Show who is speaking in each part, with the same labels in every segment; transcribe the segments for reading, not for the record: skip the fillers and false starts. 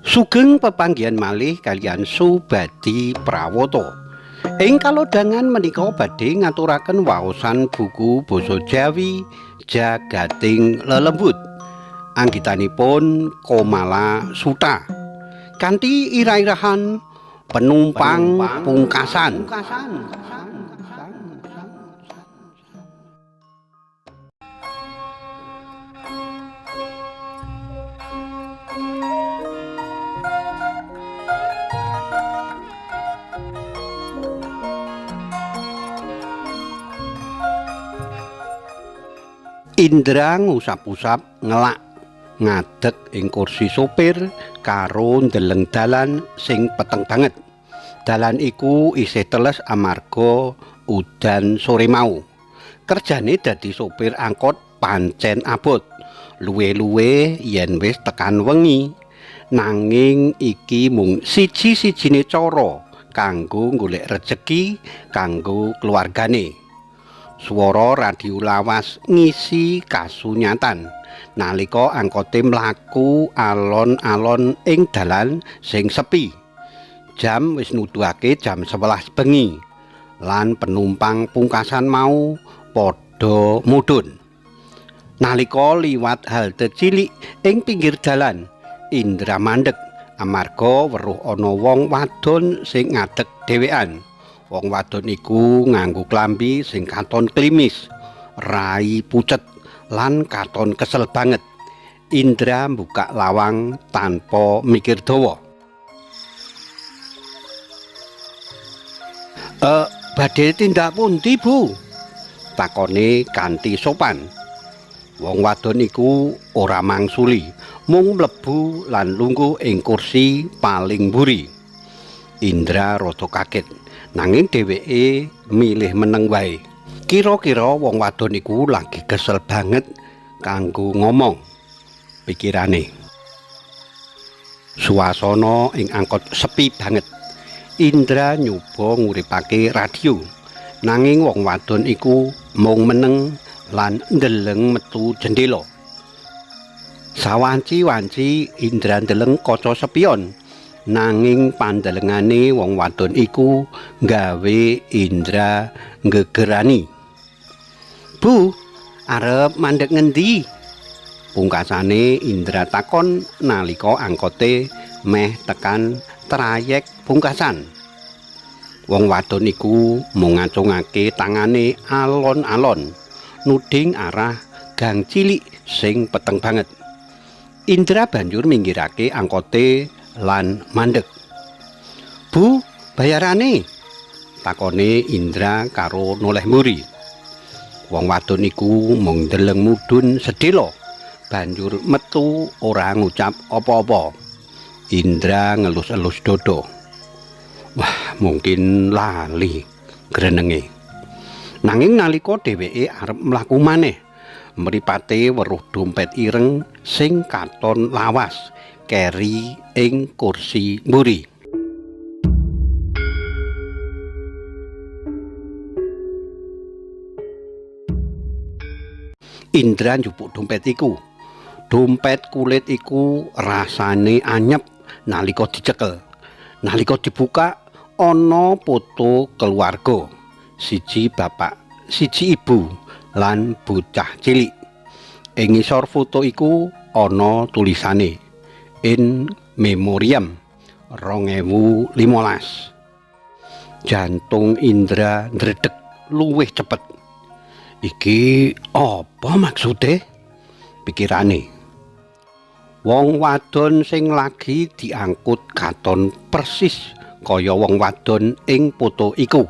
Speaker 1: Sugeng pepanggihan malih kaliyan Subadi Prawoto. Ing kalodhangan menika badhe ngaturaken waosan buku basa Jawi Jagating Lelembut. Anggitanipun Komala Suta. Kanthi irah-irahan penumpang pungkasan. Indra ngusap-usap ngelak ngadeg ing kursi sopir karo ndeleng dalan sing peteng banget. Dalan iku isih teles amarga udan sore mau. Kerjane dadi sopir angkot pancen abot. Luwe-luwe yen wis tekan wengi. Nanging iki mung siji-sijine cara kanggo golek rejeki kanggo keluargane. Swara radio lawas ngisi kasunyatan nalika angkote mlaku alon-alon ing dalan sing sepi. Jam wis nuduhake jam 11 bengi lan penumpang pungkasan mau padha mudhun. Nalika liwat halte cilik ing pinggir dalan, Indra mandeg amarga weruh ana wong wadon sing ngadeg dhewekan. Wong wadon iku nganggo klambi sing katon klimis, rai pucet lan katon kesel banget. Indra buka lawang tanpa mikir dawa. Badhe tindak pundi, Bu? Takone kanthi sopan. Wong wadon iku ora mangsuli, mung mlebu lan lungguh ing kursi paling mburi. Indra rada kaget. Nanging dheweke milih meneng wae. Kira-kira wong wadon iku lagi kesel banget kanggo ngomong, pikirane. Suasana ing angkot sepi banget. Indra nyoba nguripake radio. Nanging wong wadon iku mung meneng lan ndeleng metu jendela. Sawanci-wanci Indra ndeleng kaca spion. Nanging pandelengane wong wadon iku nggawe Indra gegerani. Bu, arep mandeg ngendi? Pungkasane Indra takon nalika angkote meh tekan trayek pungkasan. Wong wadon iku mung ngacungake tangane alon-alon nuding arah gang cilik sing peteng banget. Indra banjur minggirake angkote lan mandeg. Bu, bayarane? Takone Indra karo noleh muri. Wong wadon iku mung ndeleng mudhun sedhela, banjur metu ora ngucap apa-apa. Indra ngelus-elus dodo. Wah, mungkin lali grenenge. Nanging nalika dheweke arep mlaku maneh, mripate weruh dompet ireng sing katon lawas keri ing kursi mburi. Indra njupuk dompet iku. Dompet kulit iku rasane anyep nalika dicekel. Nalika dibuka ana foto keluarga. Siji bapak, siji ibu lan bocah cilik. Ing ngisor foto iku ana tulisane In Memoriam 2015. Jantung Indra ndredeg luwih cepet. Iki apa maksude? Pikirane. Wong wadon sing lagi diangkut katon persis kaya wong wadon ing foto iku.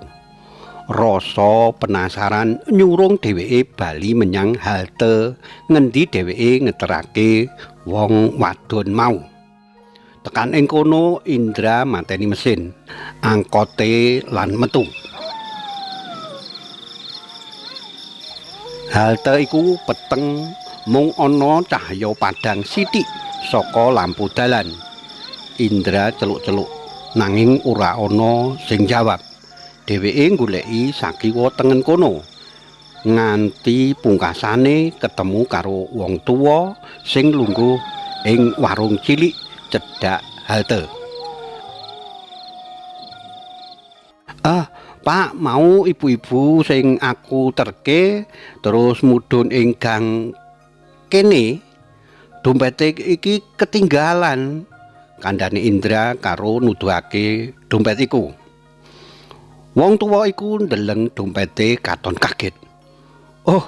Speaker 1: Rasa penasaran nyurung dheweke bali menyang halte ngendi dheweke ngeterake wong wadon mau. Tekan ing kono Indra mateni mesin, angkote lan metu. Halte iku peteng, mung ana cahya padhang sithik saka lampu dalan. Indra celuk-celuk, nanging ora ana sing jawab. Dheweke goleki sakiwa tengen kono. Nganti pungkasane ketemu karo wong tuwa sing lungguh ing warung cilik cedhak halte. Pak, mau ibu-ibu sing aku terke terus mudhun ing gang kene, dompete iki ketinggalan, kandhane Indra karo nuduhake dompet iku. Wong tuwa iku ndeleng dompete katon kaget. Oh,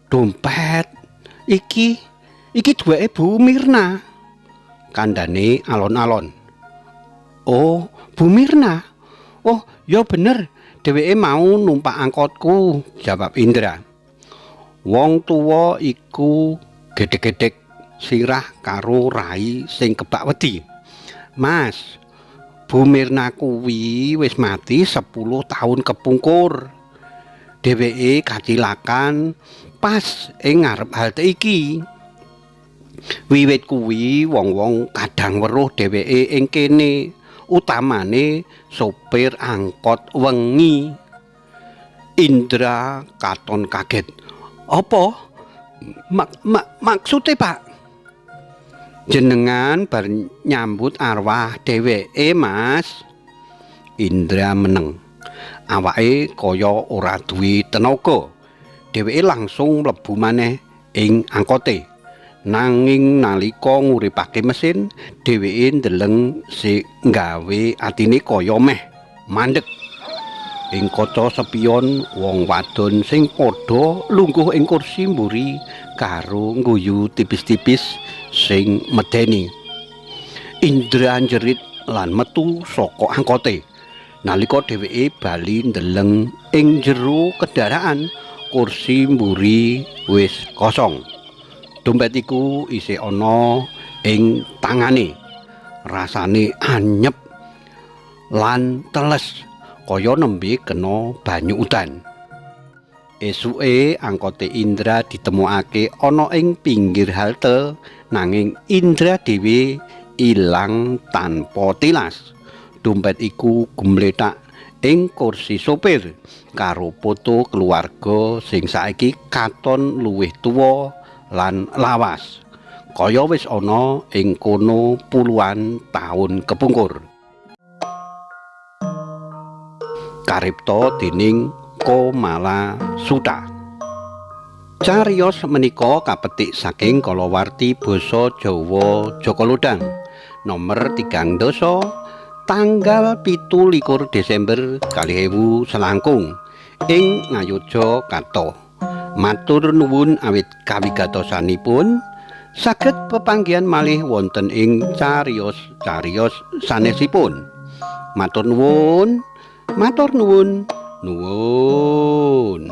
Speaker 1: dompet iki duweke Bu Mirna, kandhane alon-alon. Oh, Bu Mirna. Oh, ya bener, dheweke mau numpak angkotku, jawab Indra. Wong tuwa iku gedhe-gedhe sirah karo rai sing kebak wedi. Mas, Bu Mirna kuwi wis mati 10 tahun kepungkur. Dheweke kacilakan pas ing ngarep halte iki. Wiwit kuwi wong-wong kadang weruh dheweke ing kene, utamane sopir angkot wengi. Indra katon kaget. Apa? Maksude, Pak? Jenengan bar nyambut arwah dheweke, Mas. Indra meneng. Awake kaya ora duwe tenaga. Dheweke langsung mlebu maneh ing angkote. Nanging nalika nguripake mesin, dheweke ndeleng sing gawe atine kaya meh mandeg. Ing kaca spion wong wadon sing padha lungguh ing kursi mburi karo ngguyu tipis-tipis sing medeni. Indra njerit lan metu saka angkote. Nalika dheweke bali ndeleng ing jero kendaraan, kursi mburi wis kosong. Dompet iku isih ana ing tangane. Rasane anyep lan teles kaya nembe kena banyu udan. Esuke angkote Indra ditemokake ana ing pinggir halte, nanging Indra dhewe ilang tanpa tilas. Dompet iku gumletak ing kursi sopir karo foto keluarga sing saiki katon luwih tuwa lan lawas, kaya wis ana ing kono puluhan taun kepungkur. Karipta dening Komala Suta. Cariyos menika kapetik saking kalawarti basa Jawa Jaka Lodang nomor 3 doso tanggal 17 Desember 2000 selangkung ing Ngayodya Kato. Matur nuwun awit kawigatosanipun, saged pepanggihan malih wonten ing cariyos-cariyos sanesipun. Matur nuwun. Nuwun.